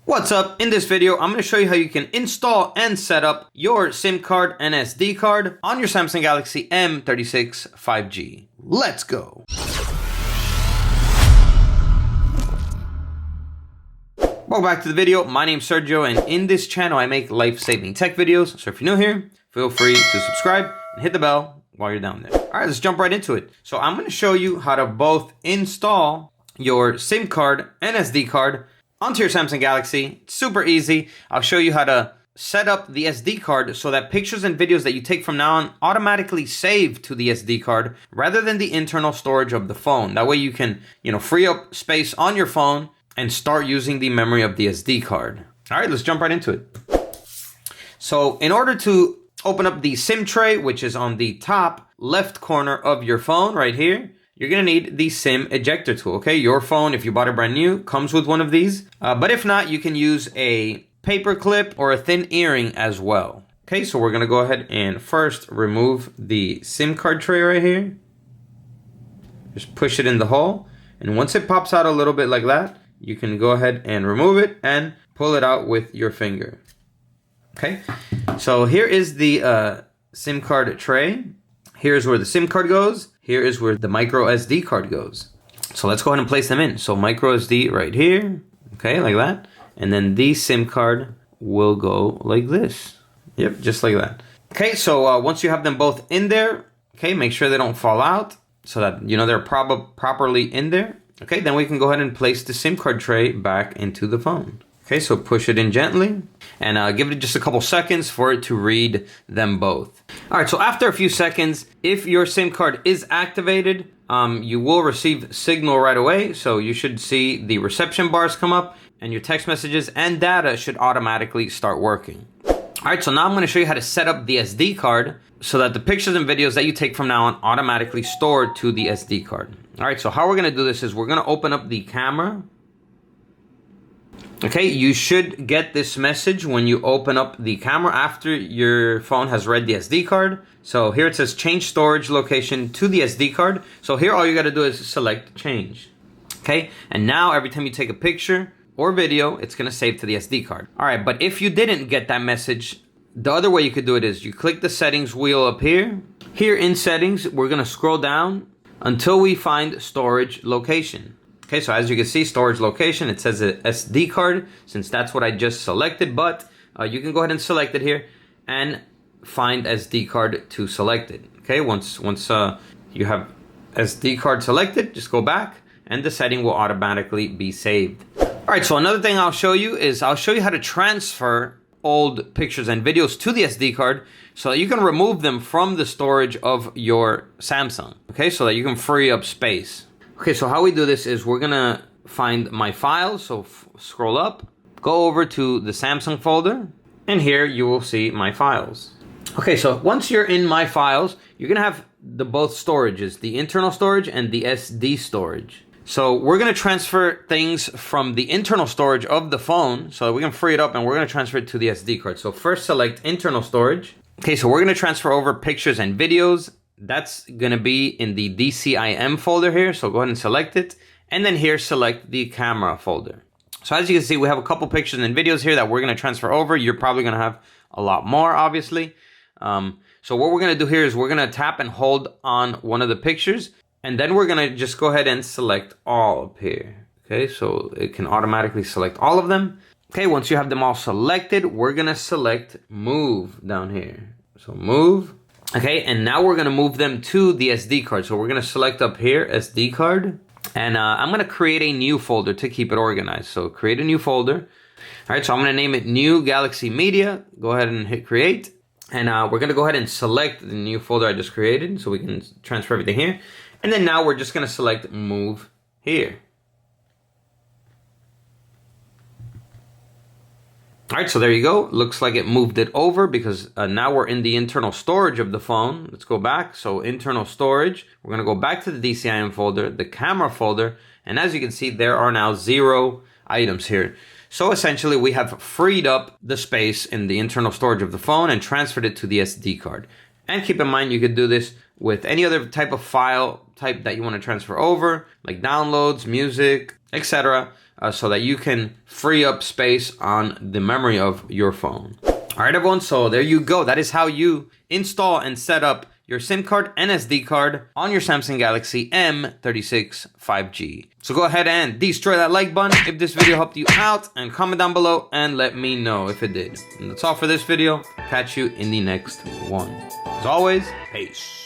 What's up? In this video, I'm going to show you how you can install and set up your SIM card and SD card on your Samsung Galaxy M36 5G. Let's go! Welcome back to the video. My name's Sergio, and in this channel, I make life-saving tech videos. So if you're new here, feel free to subscribe and hit the bell while you're down there. All right, let's jump right into it. So I'm going to show you how to both install your SIM card and SD card onto your Samsung Galaxy. It's super easy. I'll show you how to set up the SD card so that pictures and videos that you take from now on automatically save to the SD card rather than the internal storage of the phone. That way you can, free up space on your phone and start using the memory of the SD card. All right, let's jump right into it. So in order to open up the SIM tray, which is on the top left corner of your phone right here, you're going to need the SIM ejector tool, okay? Your phone, if you bought it brand new, comes with one of these. But if not, you can use a paper clip or a thin earring as well. Okay, so we're going to go ahead and first remove the SIM card tray right here. Just push it in the hole. And once it pops out a little bit like that, you can go ahead and remove it and pull it out with your finger. Okay, so here is the SIM card tray. Here's where the SIM card goes. Here is where the micro SD card goes. So let's go ahead and place them in. So micro SD right here, okay, like that. And then the SIM card will go like this. Yep, just like that. Okay, so once you have them both in there, okay, make sure they don't fall out so that, they're properly in there. Okay, then we can go ahead and place the SIM card tray back into the phone. Okay, so push it in gently and give it just a couple seconds for it to read them both. All right, so after a few seconds, if your SIM card is activated, you will receive signal right away. So you should see the reception bars come up and your text messages and data should automatically start working. All right, so now I'm gonna show you how to set up the SD card so that the pictures and videos that you take from now on automatically store to the SD card. All right, so how we're gonna do this is we're gonna open up the camera. Okay, you should get this message when you open up the camera after your phone has read the SD card. So here it says change storage location to the SD card. So here all you gotta do is select change. Okay, and now every time you take a picture or video, it's gonna save to the SD card. All right, but if you didn't get that message, the other way you could do it is you click the settings wheel up here. Here in settings, we're gonna scroll down until we find storage location. Okay, so as you can see, storage location, it says a SD card, since that's what I just selected, but you can go ahead and select it here and find SD card to select it. Okay, once you have SD card selected, just go back and the setting will automatically be saved. All right, so another thing I'll show you how to transfer old pictures and videos to the SD card so that you can remove them from the storage of your Samsung, okay, so that you can free up space. Okay, so how we do this is we're gonna find my files. So scroll up, go over to the Samsung folder, and here you will see my files. Okay, so once you're in my files, you're gonna have the both storages, the internal storage and the SD storage. So we're gonna transfer things from the internal storage of the phone so that we can free it up, and we're gonna transfer it to the SD card. So first select internal storage. Okay, so we're gonna transfer over pictures and videos. That's gonna be in the DCIM folder here, so go ahead and select it. And then here, select the camera folder. So as you can see, we have a couple pictures and videos here that we're gonna transfer over. You're probably gonna have a lot more, obviously. So what we're gonna do here is we're gonna tap and hold on one of the pictures, and then we're gonna just go ahead and select all up here. Okay, so it can automatically select all of them. Okay, once you have them all selected, we're gonna select move down here. So move. Okay, and now we're gonna move them to the SD card. So we're gonna select up here, SD card, and I'm gonna create a new folder to keep it organized. So create a new folder. All right, so I'm gonna name it New Galaxy Media. Go ahead and hit create. And we're gonna go ahead and select the new folder I just created so we can transfer everything here. And then now we're just gonna select move here. All right, so there you go. Looks like it moved it over because now we're in the internal storage of the phone. Let's go back. So internal storage, we're gonna go back to the DCIM folder, the camera folder, and as you can see, there are now 0 items here. So essentially we have freed up the space in the internal storage of the phone and transferred it to the SD card. And keep in mind, you could do this with any other type of file type that you want to transfer over, like downloads, music, etc., so that you can free up space on the memory of your phone. All right, everyone, so there you go. That is how you install and set up your SIM card and SD card on your Samsung Galaxy M36 5G. So go ahead and destroy that like button if this video helped you out, and comment down below and let me know if it did. And that's all for this video. Catch you in the next one. As always, peace.